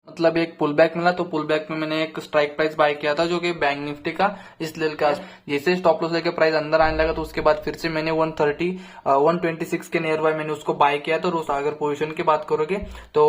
मतलब एक pull back मिला, तो पुल बैक में मैंने एक स्ट्राइक प्राइस बाय किया था जो कि बैंक निफ्टी का इस लेवल का। जैसे स्टॉप लॉस लेके प्राइस अंदर आने लगा तो उसके बाद फिर से मैंने 126 के नियर बाय मैंने उसको बाय किया था। और अगर पोजीशन की बात करोगे तो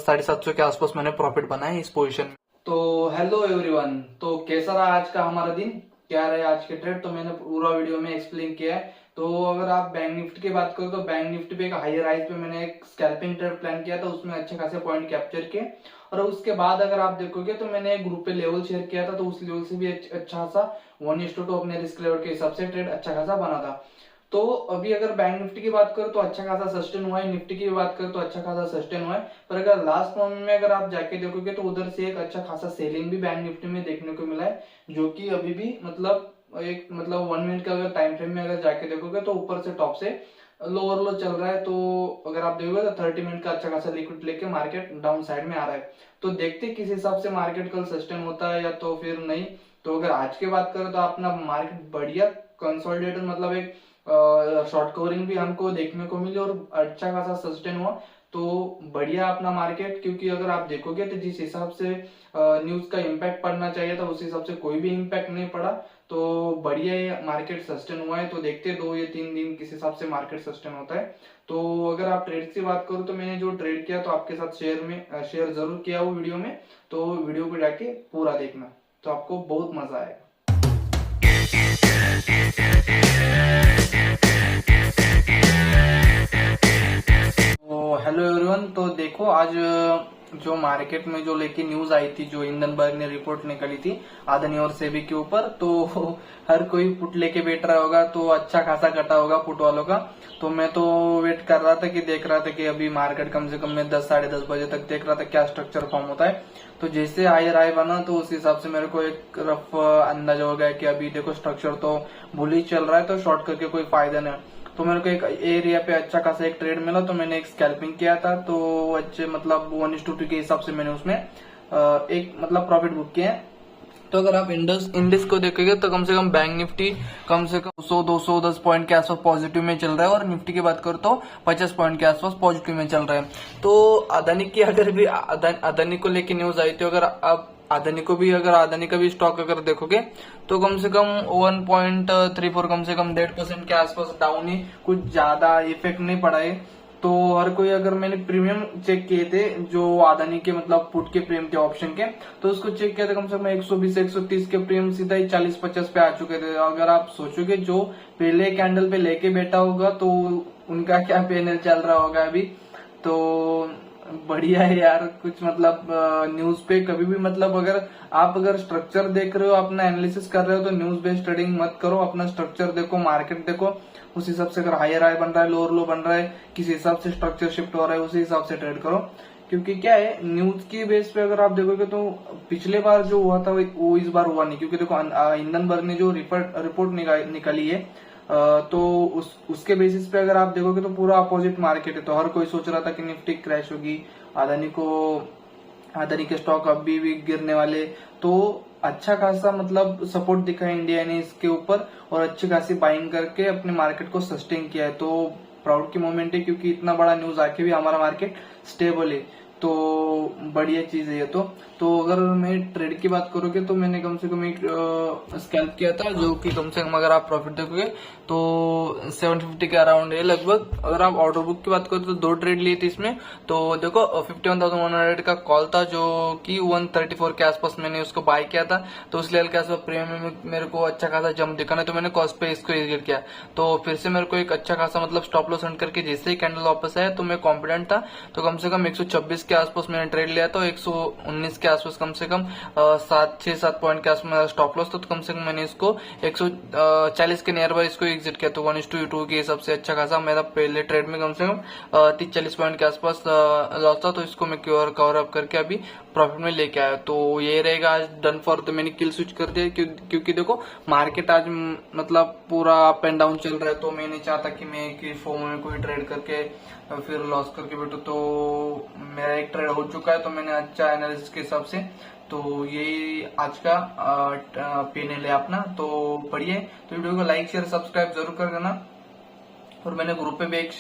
750 के आसपास मैंने प्रॉफिट बनाया इस पोजीशन में। तो हेलो एवरीवन, तो कैसा रहा आज का हमारा दिन, क्या रहे आज के ट्रेड, तो मैंने पूरा वीडियो में एक्सप्लेन किया है। तो अगर आप बैंक निफ्टी की बात करो तो बैंक निफ्टी पे एक हायर राइज पे मैंने एक स्कैल्पिंग ट्रेड प्लान किया था, उसमें अच्छे खासे पॉइंट कैप्चर किए। और उसके बाद अगर आप देखोगे तो मैंने एक ग्रुप पे लेवल शेयर किया था, तो उस लेवल से भी अच्छा खासा 1:2 अपने रिस्क लेवल के हिसाब से ट्रेड अच्छा खासा बना था। तो अभी अगर बैंक निफ्टी की बात करो तो अच्छा खासा सस्टेन हुआ है, निफ्टी की बात करो तो अच्छा खासा सस्टेन हुआ है। पर अगर लास्ट मोमेंट में अगर आप जाके देखोगे तो उधर से एक अच्छा खासा सेलिंग भी बैंक निफ्टी में देखने को मिला है, जो कि अभी भी मतलब 1 मिनट का अगर टाइम फ्रेम में अगर जाके देखोगे तो ऊपर से टॉप से लोअर लो चल रहा है। तो अगर आप देखोगे तो 30 मिनट का अच्छा खासा लिक्विड लेके मार्केट डाउन साइड में आ रहा है। तो देखते किस हिसाब से मार्केट कल सस्टेन होता है या तो फिर नहीं। तो अगर आज की बात करें तो अपना मार्केट बढ़िया कंसोलिडेटेड मतलब एक शॉर्ट कवरिंग भी हमको देखने को मिली और अच्छा खासा सस्टेन हुआ, तो बढ़िया अपना मार्केट। क्योंकि अगर आप देखोगे तो जिस हिसाब से न्यूज का इम्पैक्ट पड़ना चाहिए था उस हिसाब से कोई भी इम्पैक्ट नहीं पड़ा, तो बढ़िया ये मार्केट सस्टेन हुआ है। तो देखते 2 या 3 दिन किस हिसाब से मार्केट सस्टेन होता है। तो अगर आप ट्रेड की बात करो तो मैंने जो ट्रेड किया तो आपके साथ शेयर जरूर किया वो वीडियो में, तो वीडियो को जाके पूरा देखना, तो आपको बहुत मजा आएगा। हेलो एवरीवन, तो देखो आज जो मार्केट में जो लेके न्यूज आई थी, जो हिंडनबर्ग ने रिपोर्ट निकाली थी अदानी और सेबी के ऊपर, तो हर कोई पुट लेके बैठ रहा होगा, तो अच्छा खासा कटा होगा पुट वालों का। तो मैं तो वेट कर रहा था कि देख रहा था कि अभी मार्केट कम से कम मैं 10 साढ़े 10 बजे तक देख रहा था क्या स्ट्रक्चर फॉर्म होता है। तो जैसे हायर हाई बना तो उस हिसाब से मेरे को एक रफ अंदाजा हो गया कि अभी देखो स्ट्रक्चर तो बुलिश चल रहा है, तो शॉर्ट करके कोई फायदा नहीं। तो मेरे को एक एरिया पे अच्छा खासा एक ट्रेड मिला, तो मैंने एक स्कैल्पिंग किया था। तो अच्छे मतलब 1:2 के हिसाब से मैंने उसमें एक मतलब प्रॉफिट बुक किया है। तो अगर आप इंडेक्स को देखोगे तो कम से कम बैंक निफ्टी कम से कम 100-210 पॉइंट के आसपास पॉजिटिव में चल रहा है, और निफ्टी की बात करो तो 50 पॉइंट के आसपास पॉजिटिव में चल रहा है। तो अदानी की अगर भी अदानी को लेके न्यूज आई थी, अगर आप अदानी का भी स्टॉक अगर देखोगे तो कम से कम 1.34 कम से कम 1.5% के आसपास डाउन ही, कुछ ज्यादा इफेक्ट नहीं पड़ा है। तो हर कोई अगर मैंने प्रीमियम चेक किए थे जो अदानी के मतलब पुट के प्रीमियम थे ऑप्शन के, तो उसको चेक किया था कम से कम 120-130 के प्रीमियम सीधा ही 40-50 पे आ चुके थे। अगर आप सोचोगे जो पहले कैंडल पे लेके बैठा होगा तो उनका क्या पैनल चल रहा होगा अभी। तो बढ़िया है यार, कुछ मतलब न्यूज पे कभी भी मतलब अगर स्ट्रक्चर देख रहे हो, अपना एनालिसिस कर रहे हो, तो न्यूज बेस्ड ट्रेडिंग मत करो। अपना स्ट्रक्चर देखो, मार्केट देखो, उस हिसाब से अगर हायर हाई बन रहा है, लोअर लो बन रहा है, किस हिसाब से स्ट्रक्चर शिफ्ट हो रहा है, उसी हिसाब से ट्रेड करो। क्योंकि क्या है, न्यूज की बेस पे अगर आप देखोगे तो पिछले बार जो हुआ था वो इस बार हुआ नहीं। क्योंकि देखो हिंडनबर्ग ने जो रिपोर्ट निकाली है, तो उसके बेसिस पे अगर आप देखोगे तो पूरा अपोजिट मार्केट है। तो हर कोई सोच रहा था कि निफ्टी क्रैश होगी, अदानी के स्टॉक अभी भी गिरने वाले। तो अच्छा खासा मतलब सपोर्ट दिखा है इंडिया ने इसके ऊपर, और अच्छी खासी बाइंग करके अपने मार्केट को सस्टेन किया है। तो प्राउड की मोमेंट है, क्योंकि इतना बड़ा न्यूज आके भी हमारा मार्केट स्टेबल है, तो बढ़िया चीज है ये। तो अगर मैं ट्रेड की बात करोगे तो मैंने कम से कम एक स्कैल्प किया था, जो कि कम से कम अगर आप प्रॉफिट देखोगे तो 750 के अराउंड है लगभग। अगर आप ऑर्डर बुक की बात करो तो 2 ट्रेड लिए थे इसमें। तो देखो 51,100 का कॉल था, जो कि 134 के आसपास मैंने उसको बाय किया था। तो उस लेवल के आसपास प्रीमियम में मेरे को अच्छा खासा जंप दिखा ना, तो मैंने कॉस्ट पे इसको एग्जिट किया। तो फिर से मेरे को एक अच्छा खासा मतलब स्टॉप लॉस हंट करके जैसे ही कैंडल वापस आया तो मैं कॉन्फिडेंट था। तो कम से कम 126 के आसपास मैंने ट्रेड लिया, तो 119 के आसपास कम से कम 6-7 पॉइंट के आसपास स्टॉप लॉस। तो कम से कम मैंने इसको 140 के नियर बाय इसको एग्जिट किया। तो 1:2 के हिसाब से अच्छा खासा मेरा पहले ट्रेड में कम से कम 30-40 पॉइंट के आसपास लॉस था। तो इसको मैं कवर अप करके अभी प्रॉफिट में लेके आया। तो ये रहेगा आज डन फॉर। तो मैंने किल स्विच कर दिया, क्योंकि देखो मार्केट आज मतलब पूरा अप एंड डाउन चल रहा है। तो मैं नहीं चाहता कि मैं फोमो में कोई ट्रेड करके फिर लॉस करके बैठू। तो मेरा एक ट्रेड हो चुका है, तो मैंने अच्छा एनालिसिस के हिसाब से, तो यही आज का पेनल है अपना। तो बढ़िया, तो वीडियो को लाइक शेयर सब्सक्राइब जरूर कर देना। और मैंने ग्रुप पे भी एक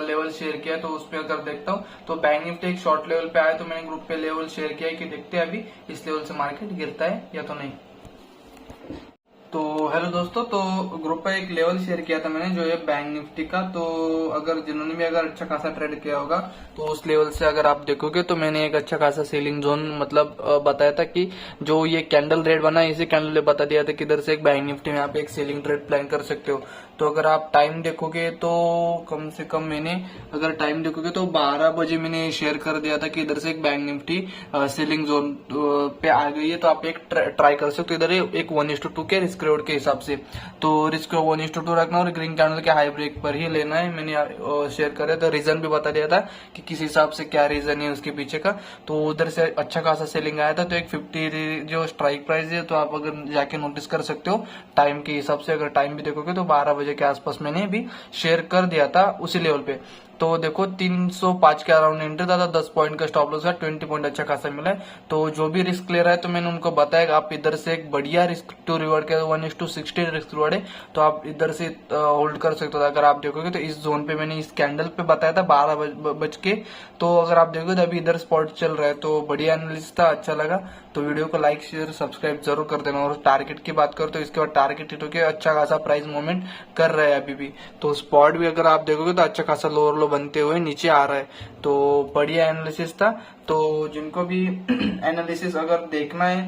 लेवल शेयर किया, तो उसमें अगर देखता हूँ तो बैंक निफ्टी एक शॉर्ट लेवल पे आया, तो मैंने ग्रुप पे लेवल शेयर किया है कि देखते हैं अभी इस लेवल से मार्केट गिरता है या तो नहीं। तो हेलो दोस्तों, तो ग्रुप पे एक लेवल शेयर किया था मैंने जो है बैंक निफ्टी का। तो अगर जिन्होंने भी अगर अच्छा खासा ट्रेड किया होगा तो उस लेवल से अगर आप देखोगे तो मैंने एक अच्छा खासा सेलिंग जोन मतलब बताया था कि जो ये कैंडल रेड बना है इसी कैंडल ने बता दिया था कि इधर से एक बैंक निफ्टी में आप एक सेलिंग ट्रेड प्लान कर सकते हो। तो अगर आप टाइम देखोगे तो कम से कम मैंने अगर टाइम देखोगे तो 12 बजे मैंने शेयर कर दिया था कि इधर से एक बैंक निफ्टी सेलिंग जोन पे आ गई है, तो आप एक ट्राई कर सकते हो। इधर एक 1:2 के रिस्क रिवॉर्ड के हिसाब से, तो रिस्क 1:2 रखना और ग्रीन कैंडल के हाई ब्रेक पर ही लेना है। मैंने शेयर करे तो रीजन भी बता दिया था कि किस हिसाब से क्या रीजन है उसके पीछे का। तो उधर से अच्छा खासा सेलिंग आया था, तो एक 50 जो स्ट्राइक प्राइस है, तो आप अगर जाके नोटिस कर सकते हो टाइम के हिसाब से। अगर टाइम भी देखोगे तो 12 बजे के आसपास मैंने भी शेयर कर दिया था उसी लेवल पे। तो देखो 305 के अराउंड एंट्री था, 10 पॉइंट का स्टॉप लॉस था, 20 पॉइंट अच्छा खासा मिला है। तो जो भी रिस्क ले रहा है तो मैंने उनको बताया आप इधर से एक बढ़िया रिस्क टू रिवॉर्ड के 1:60 रिस्क रिवॉर्ड है, तो आप इधर से होल्ड कर सकते हो। अगर आप देखोगे तो इस जोन पे मैंने इस कैंडल पे बताया था 12 बज के, तो अगर आप देखोगे तो अभी इधर स्पॉट चल रहा है। तो बढ़िया एनालिसिस था, अच्छा लगा तो वीडियो को लाइक शेयर सब्सक्राइब जरूर कर देना। और टारगेट की बात करो तो इसके बाद टारगेट हिट होकर अच्छा खासा प्राइस मूवमेंट कर रहा है अभी भी। तो स्पॉट भी अगर आप देखोगे तो अच्छा खासा लोअर लो बनते हुए नीचे आ रहा है, तो बढ़िया एनालिसिस था। तो जिनको भी एनालिसिस अगर देखना है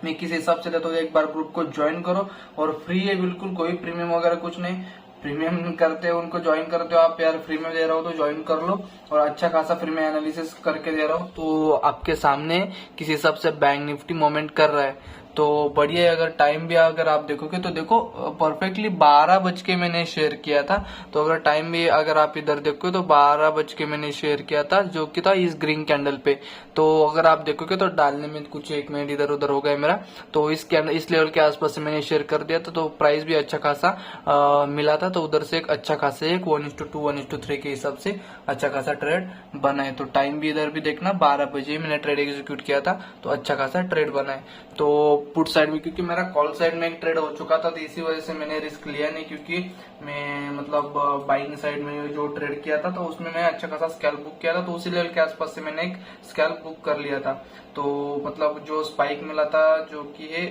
मैं किस हिसाब से लेता हूँ एक बार ग्रुप को ज्वाइन करो, और फ्री है बिल्कुल, कोई प्रीमियम वगैरह कुछ नहीं। प्रीमियम करते हो उनको ज्वाइन करते हो आप, यार फ्री में दे रहा हो तो ज्वाइन कर लो, और अच्छा खासा फ्री में एनालिसिस करके दे रहा हूँ। तो आपके सामने किस हिसाब से बैंक निफ्टी मूवमेंट कर रहा है तो बढ़िया है। अगर टाइम भी अगर आप देखोगे तो देखो परफेक्टली 12 बज के मैंने शेयर किया था। तो अगर टाइम भी अगर आप इधर देखोगे तो 12 बज के मैंने शेयर किया था जो कि था इस ग्रीन कैंडल पे। तो अगर आप देखोगे तो डालने में कुछ 1 मिनट इधर उधर हो गया मेरा, तो इस लेवल के आसपास से मैंने शेयर कर दिया था। तो प्राइस भी अच्छा खासा मिला था, तो उधर से एक अच्छा खासा एक 1:2 1:3 के हिसाब से अच्छा खासा ट्रेड बना है। तो टाइम भी इधर भी देखना 12 बजे मैंने ट्रेड एग्जीक्यूट किया था, तो अच्छा खासा ट्रेड बना है। तो पुट साइड में क्योंकि मेरा कॉल साइड में एक ट्रेड हो चुका था, तो इसी वजह से मैंने रिस्क लिया नहीं, क्योंकि मैं मतलब बाइंग साइड में जो ट्रेड किया था तो उसमें मैं अच्छा खासा स्कैल्प बुक किया था, तो उसी लेवल के आसपास से मैंने एक स्कैल्प बुक कर लिया था। तो मतलब जो स्पाइक मिला था जो कि है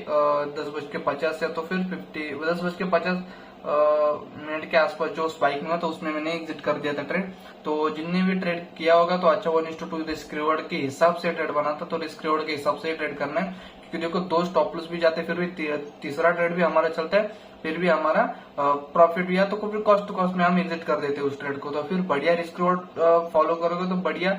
10:50 या तो फिर 10:50 मिनट के आसपास जो स्पाइक मिला तो उसमें मैंने एग्जिट कर दिया था ट्रेड। तो जिनने भी ट्रेड किया होगा तो अच्छा 1:2 रिस्क रिवॉर्ड के हिसाब से ट्रेड बना था, तो रिस्क रिवॉर्ड के हिसाब से ट्रेड करना है। क्योंकि देखो 2 स्टॉप लॉस भी जाते फिर भी तीसरा ट्रेड भी हमारा चलता है, फिर भी हमारा प्रॉफिट भी या तो फिर कॉस्ट टू कॉस्ट में हम एग्जिट कर देते हैं उस ट्रेड को। तो फिर बढ़िया रिस्क रिवॉर्ड फॉलो करोगे तो बढ़िया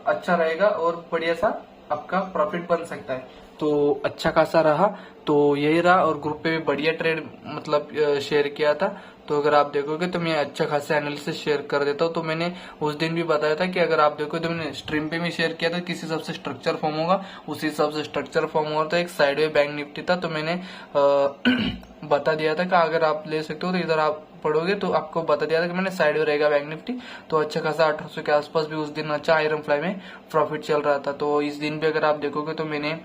अच्छा रहेगा और बढ़िया सा आपका प्रॉफिट बन सकता है। तो अच्छा खासा रहा, तो यही रहा। और ग्रुप पे भी बढ़िया ट्रेड मतलब शेयर किया था। तो अगर आप देखोगे तो मैं अच्छा खासा एनालिसिस शेयर कर देता हूँ। तो मैंने उस दिन भी बताया था कि अगर आप देखो तो मैंने स्ट्रीम पे भी शेयर किया था किस हिसाब से स्ट्रक्चर फॉर्म होगा, उसी हिसाब से स्ट्रक्चर फॉर्म हुआ था। एक साइडवे बैंक निफ्टी था, तो मैंने बता दिया था कि अगर आप ले सकते हो तो इधर आप पढ़ोगे तो आपको बता दिया था कि मैंने साइड में रहेगा बैंक निफ्टी। तो अच्छा खासा 1800 के आसपास भी उस दिन अच्छा आयरन फ्लाई में प्रॉफिट चल रहा था। तो इस दिन भी अगर आप देखोगे तो मैंने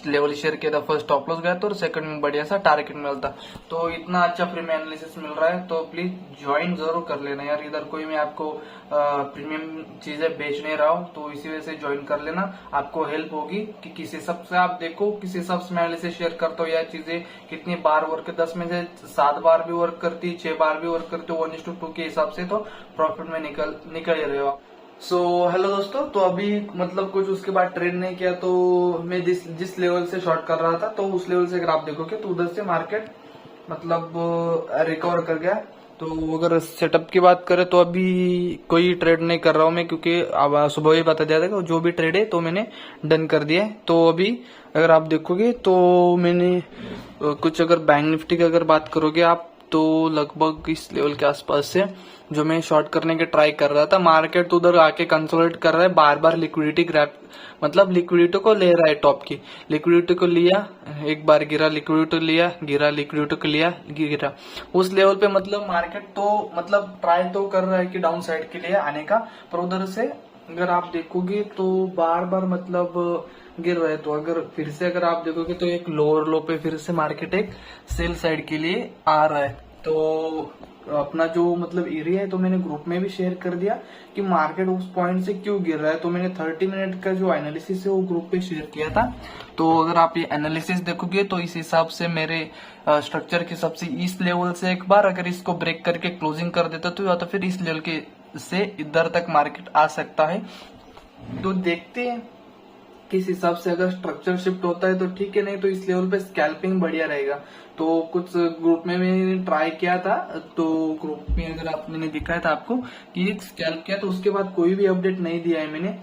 लेवल शेयर किया था, फर्स्ट स्टॉप लॉस गया था और सेकंड में बढ़िया सा टारगेट मिलता। तो इतना अच्छा फ्री में एनालिसिस मिल रहा है, तो प्लीज ज्वाइन जरूर कर लेना यार। इधर कोई मैं आपको प्रीमियम चीजें बेच नहीं रहा हूँ, तो इसी वजह से ज्वाइन कर लेना, आपको हेल्प होगी कि किस हिसाब से आप देखो, किस हिसाब से मैं एनालिसिस शेयर करता हूँ। यार चीजें कितनी बार वर्क, 10 में से 7 बार भी वर्क करती, 6 बार भी वर्क करती 1:2 के हिसाब से, तो प्रॉफिट में निकल ही रहे हो। सो हेलो दोस्तों, तो अभी मतलब कुछ उसके बाद ट्रेड नहीं किया, तो मैं जिस लेवल से शॉर्ट कर रहा था तो उस लेवल से अगर आप देखोगे तो उधर से मार्केट मतलब रिकवर कर गया। तो अगर सेटअप की बात करें तो अभी कोई ट्रेड नहीं कर रहा हूं मैं, क्योंकि अब सुबह ही बता दिया था कि जो भी ट्रेड है तो मैंने डन कर दिया है। तो अभी अगर आप देखोगे तो मैंने कुछ अगर बैंक निफ्टी की अगर बात करोगे आप तो लगभग इस लेवल के आसपास से जो मैं शॉर्ट करने के ट्राई कर रहा था, मार्केट तो उधर आके कंसोलिडेट कर रहा है, बार बार लिक्विडिटी ग्रैब मतलब लिक्विडिटी को ले रहा है, टॉप की लिक्विडिटी को लिया, एक बार गिरा, लिक्विडिटी लिया, गिरा, लिक्विडिटी को लिया, गिरा, उस लेवल पे मतलब मार्केट तो मतलब ट्राई तो कर रहा है कि डाउन साइड के लिए आने का, पर उधर से अगर आप देखोगे तो बार बार मतलब गिर रहे। तो अगर फिर से अगर आप देखोगे तो एक लोअर लो पे फिर से मार्केट एक सेल साइड के लिए आ रहा है। तो अपना जो मतलब एरिया है तो मैंने ग्रुप में भी शेयर कर दिया कि मार्केट उस पॉइंट से क्यों गिर रहा है। तो मैंने 30 मिनट का जो एनालिसिस है वो ग्रुप पे शेयर किया था। तो अगर आप ये एनालिसिस देखोगे तो इस हिसाब से मेरे स्ट्रक्चर के हिसाब से इस लेवल से एक बार अगर इसको ब्रेक करके क्लोजिंग कर देता तो या तो फिर इस लेवल के से इधर तक मार्केट आ सकता है। तो देखते हैं किस हिसाब से, अगर स्ट्रक्चर शिफ्ट होता है तो ठीक है, नहीं तो इस लेवल पे स्कैल्पिंग बढ़िया रहेगा। तो कुछ ग्रुप में मैंने ट्राई किया था, तो ग्रुप में अगर मैंने दिखाया था आपको कि एक स्कैल्प किया, तो उसके बाद कोई भी अपडेट नहीं दिया है मैंने।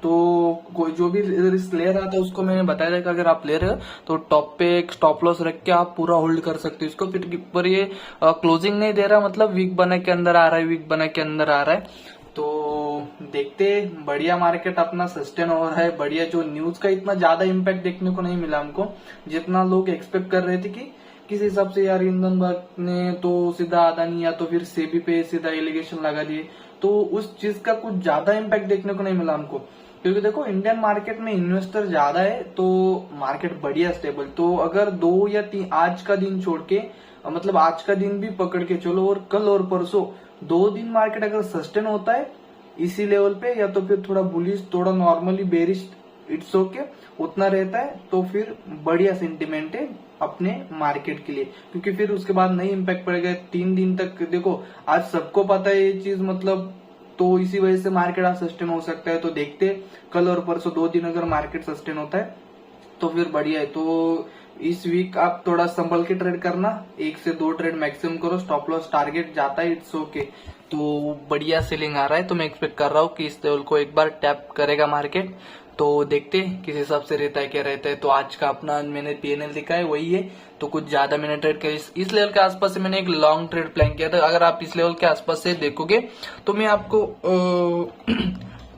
तो कोई जो भी रिस्क ले रहा था उसको मैंने बताया था कि अगर आप ले रहे हो तो टॉप पे एक स्टॉप लॉस रख के आप पूरा होल्ड कर सकते हो इसको। फिर पर ये क्लोजिंग नहीं दे रहा, मतलब वीक बना के अंदर आ रहा है, वीक बना के अंदर आ रहा है। तो देखते, बढ़िया मार्केट अपना सस्टेन हो रहा है, बढ़िया। जो न्यूज का इतना ज्यादा इम्पैक्ट देखने को नहीं मिला हमको, जितना लोग एक्सपेक्ट कर रहे थे कि किस हिसाब से यार हिंडनबर्ग ने तो सीधा अदानी या तो फिर सेबी पे सीधा एलिगेशन लगा दिए, तो उस चीज का कुछ ज्यादा इम्पैक्ट देखने को नहीं मिला हमको। क्योंकि देखो इंडियन मार्केट में इन्वेस्टर ज्यादा है तो मार्केट बढ़िया स्टेबल। तो अगर 2 या 3 आज का दिन छोड़ के, मतलब आज का दिन भी पकड़ के चलो और कल और परसों 2 दिन मार्केट अगर सस्टेन होता है इसी लेवल पे, या तो फिर थोड़ा बुलिश थोड़ा नॉर्मली बेरिश, इट्स ओके, उतना रहता है तो फिर बढ़िया सेंटिमेंट है अपने मार्केट के लिए। क्योंकि फिर उसके बाद नहीं इम्पैक्ट पड़ेगा 3 दिन तक। देखो आज सबको पता है ये चीज, मतलब तो इसी वजह से मार्केट आज सस्टेन हो सकता है। तो देखते कल और परसों 2 दिन अगर मार्केट सस्टेन होता है तो फिर बढ़िया है। तो इस वीक आप थोड़ा संभल के ट्रेड करना, 1 से 2 ट्रेड मैक्सिमम करो, स्टॉप लॉस टारगेट जाता है, इट्स ओके। तो बढ़िया सेलिंग आ रहा है, तो मैं एक्सपेक्ट कर रहा हूँ कि इस लेवल को एक बार टैप करेगा मार्केट। तो देखते हैं किस हिसाब से रहता है, क्या रहता है। तो आज का अपना मैंने पीएनएल दिखा है वही है, तो कुछ ज्यादा मैंने ट्रेड किया। इस लेवल के आसपास से मैंने एक लॉन्ग ट्रेड प्लान किया था। अगर आप इस लेवल के आसपास से देखोगे तो मैं आपको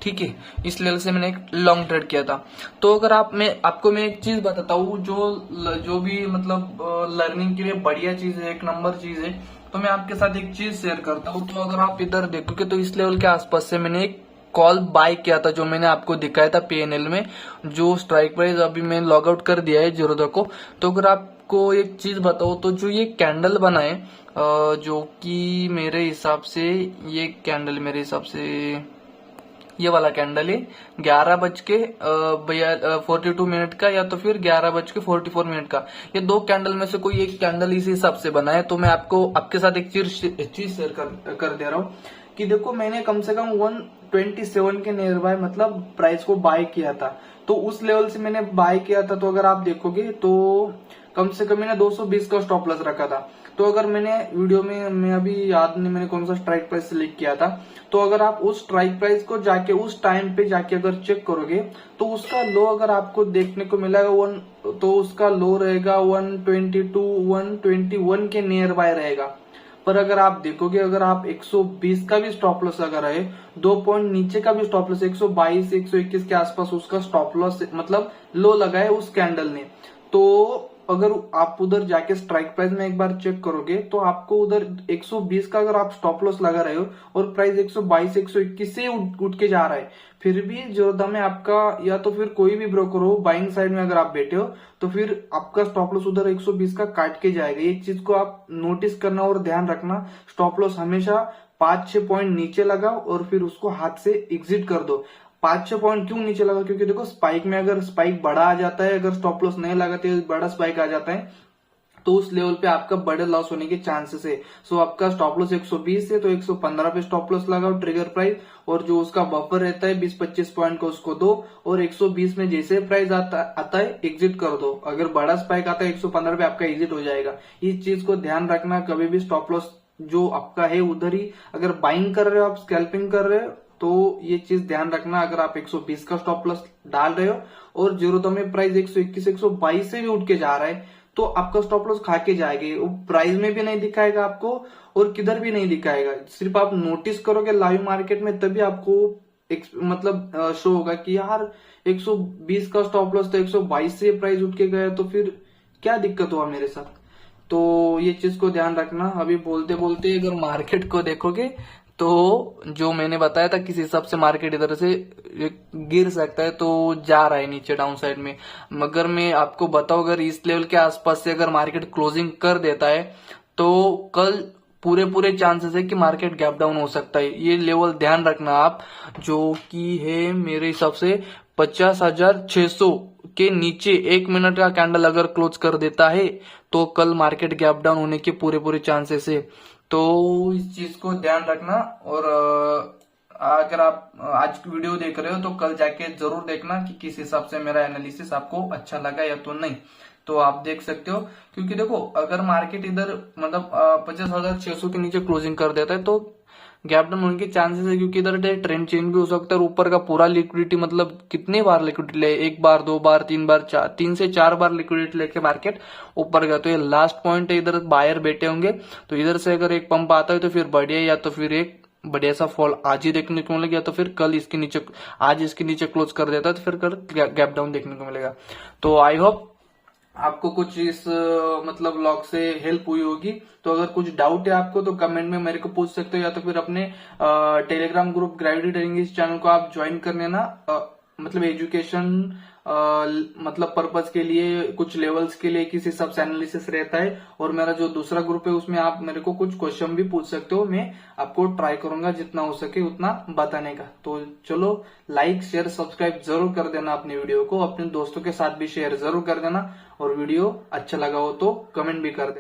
ठीक है, इस लेवल से मैंने एक लॉन्ग ट्रेड किया था। तो अगर आपको मैं एक चीज बताता हूँ जो भी मतलब लर्निंग के लिए बढ़िया चीज है, एक नंबर चीज है। तो मैं आपके साथ एक चीज शेयर करता हूँ। तो अगर आप इधर देखोगे तो इस लेवल के आसपास से मैंने एक कॉल बाय किया था, जो मैंने आपको दिखाया था पीएनएल में, जो स्ट्राइक प्राइस अभी मैंने लॉग आउट कर दिया है जीरोधा को। तो अगर आपको एक चीज बताओ तो जो ये कैंडल बना है, जो कि मेरे हिसाब से ये कैंडल मेरे हिसाब से ये वाला कैंडल है 11:42 का, या तो फिर 11:44 का। ये 2 कैंडल में से कोई एक कैंडल इसी हिसाब से बना है। तो मैं आपके साथ एक चीज शेयर कर दे रहा हूँ कि देखो मैंने कम से कम 127 के नियर बाय मतलब प्राइस को बाय किया था। तो उस लेवल से मैंने बाय किया था। तो अगर आप देखोगे तो कम से कम मैंने 220 का स्टॉप लॉस रखा था। तो अगर मैंने वीडियो में, मैं अभी याद नहीं मैंने कौन सा स्ट्राइक प्राइस सिलेक्ट किया था, तो अगर आप उस स्ट्राइक प्राइस को जाके उस टाइम पे जाके अगर चेक करोगे तो उसका लो अगर आपको देखने को मिलेगा तो उसका लो रहेगा 122 121 के नियर बाय रहेगा। पर अगर आप देखोगे, अगर आप 120 का भी स्टॉप लॉस अगर है, 2 पॉइंट नीचे का भी स्टॉप लॉस 122 121 के आसपास उसका स्टॉप लॉस मतलब लो लगा है उस कैंडल ने। तो अगर आप उधर जाके स्ट्राइक प्राइस में एक बार चेक करोगे तो आपको उधर 120 का अगर आप स्टॉप लॉस लगा रहे हो और प्राइस 122 121 से उठ के जा रहा है, फिर भी जो दम है आपका, या तो फिर कोई भी ब्रोकर हो बाइंग साइड में अगर आप बैठे हो तो फिर आपका स्टॉप लॉस उधर 120 का काट के जाएगा। ये चीज को आप नोटिस करना और ध्यान रखना। स्टॉप लॉस हमेशा 5-6 पॉइंट नीचे लगाओ और फिर उसको हाथ से एग्जिट कर दो। 5-6 पॉइंट क्यों नीचे लगा? क्योंकि देखो स्पाइक में अगर स्पाइक बड़ा आ जाता है, अगर स्टॉप लॉस नहीं लगाते बड़ा स्पाइक आ जाता है, तो उस लेवल पे आपका बड़े लॉस होने के चांसेस है। सो आपका स्टॉप लॉस 120 है तो 115 पे स्टॉप लॉस लगाओ ट्रिगर प्राइस, और जो उसका बफर रहता है 20-25 पॉइंट का उसको दो, और 120 में जैसे प्राइस आता है एग्जिट कर दो। अगर बड़ा स्पाइक आता है 115 पे आपका एग्जिट हो जाएगा। इस चीज को ध्यान रखना। कभी भी स्टॉप लॉस जो आपका है उधर ही, अगर बाइंग कर रहे हो आप, स्कैल्पिंग कर रहे हो, तो ये चीज ध्यान रखना। अगर आप 120 का स्टॉप लॉस डाल रहे हो और जीरो में प्राइस 121 122 से भी उठ के जा रहा है, तो आपका स्टॉप लॉस खा के जाएगा। वो प्राइस में भी नहीं दिखाएगा आपको और किधर भी नहीं दिखाएगा। सिर्फ आप नोटिस करोगे लाइव मार्केट में, तभी आपको मतलब शो होगा कि यार 120 का स्टॉप लॉस था, 122 से प्राइस उठ के गया, तो फिर क्या दिक्कत हुआ मेरे साथ। तो ये चीज को ध्यान रखना। अभी बोलते बोलते अगर मार्केट को देखोगे तो जो मैंने बताया था किस हिसाब से मार्केट इधर से गिर सकता है, तो जा रहा है नीचे डाउन साइड में। मगर मैं आपको बताऊं, अगर इस लेवल के आसपास से अगर मार्केट क्लोजिंग कर देता है तो कल पूरे चांसेस है कि मार्केट गैप डाउन हो सकता है। ये लेवल ध्यान रखना आप, जो कि है मेरे हिसाब से 50,600 के नीचे 1 मिनट का कैंडल अगर क्लोज कर देता है तो कल मार्केट गैप डाउन होने के पूरे चांसेस है। तो इस चीज को ध्यान रखना। और अगर आप आज की वीडियो देख रहे हो तो कल जाके जरूर देखना कि किस हिसाब से मेरा एनालिसिस आपको अच्छा लगा या तो नहीं। तो आप देख सकते हो, क्योंकि देखो अगर मार्केट इधर मतलब 50,600 के नीचे क्लोजिंग कर देता है तो गैप डाउन होने के चांसेस है, क्योंकि इधर ट्रेंड चेंज भी हो सकता है और ऊपर का पूरा लिक्विडिटी मतलब कितनी बार लिक्विडिटी ले, 1 बार 2 बार 3 बार 3 से 4 बार लिक्विडिटी लेके मार्केट ऊपर गया। तो ये लास्ट पॉइंट है, इधर बायर बैठे होंगे तो इधर से अगर एक पंप आता है तो फिर बढ़िया, या तो फिर एक बढ़िया सा फॉल आज ही देखने को मिलेगा, या तो फिर कल इसके नीचे, आज इसके नीचे क्लोज कर देता है तो फिर कल गैप डाउन देखने को मिलेगा। तो आई होप आपको कुछ इस मतलब व्लॉग से हेल्प हुई होगी। तो अगर कुछ डाउट है आपको तो कमेंट में मेरे को पूछ सकते हो, या तो फिर अपने टेलीग्राम ग्रुप ग्रेविटी ट्रेडिंग इस चैनल को आप ज्वाइन कर लेना। मतलब एजुकेशन मतलब पर्पज के लिए, कुछ लेवल्स के लिए किस हिसाब से एनालिसिस रहता है। और मेरा जो दूसरा ग्रुप है उसमें आप मेरे को कुछ क्वेश्चन भी पूछ सकते हो, मैं आपको ट्राई करूंगा जितना हो सके उतना बताने का। तो चलो लाइक शेयर सब्सक्राइब जरूर कर देना अपने वीडियो को, अपने दोस्तों के साथ भी शेयर जरूर कर देना, और वीडियो अच्छा लगा हो तो कमेंट भी कर देना।